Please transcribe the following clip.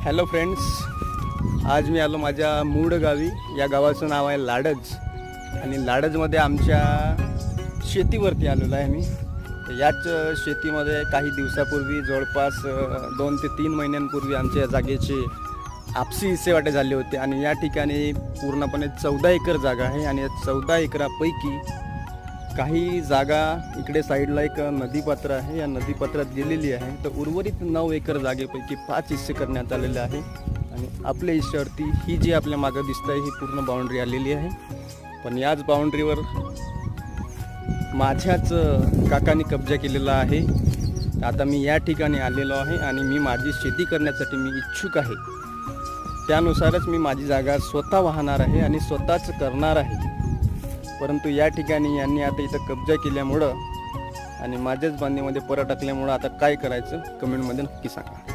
Hello friends, आज मी आलो माझ्या मूळ गावी. या गावाचं नाव आहे लाडज आणि लाडजमध्ये आमच्या शेतीवरती आलेलो आहे मी. याच शेतीमध्ये काही दिवसापूर्वी जवळपास 2 ते 3 महिन्यांपूर्वी आमच्या या जागेचे आपसी हिस्सेवाटे झाले होते आणि या ठिकाणी पूर्णपणे 14 एकर जागा आहे आणि या 14 एकरापैकी काही जागा इकडे साईडला एक नदीपात्र आहे, या नदीपात्रात गेलेली आहे. तर उर्वरित 9 एकर जागेपैकी 5 हिस्से करण्यात आलेले आहे आणि आपल्या हिस्स्यावरती ही जी आपल्या मागं दिसत आहे ही पूर्ण बाउंड्री आलेली आहे. पण याच बाउंड्रीवर माझ्याच काकांनी कब्जा केलेला आहे. आता मी या ठिकाणी आलेलो आहे आणि मी माझी शेती करण्यासाठी मी इच्छुक आहे. त्यानुसारच मी माझी जागा स्वतः वाहणार आहे आणि स्वतःच करणार आहे. परंतु या ठिकाणी यांनी आता इथं कब्जा केल्यामुळं आणि माझ्याच बांधीमध्ये परत टाकल्यामुळं आता काय करायचं कमेंटमध्ये नक्की सांगा.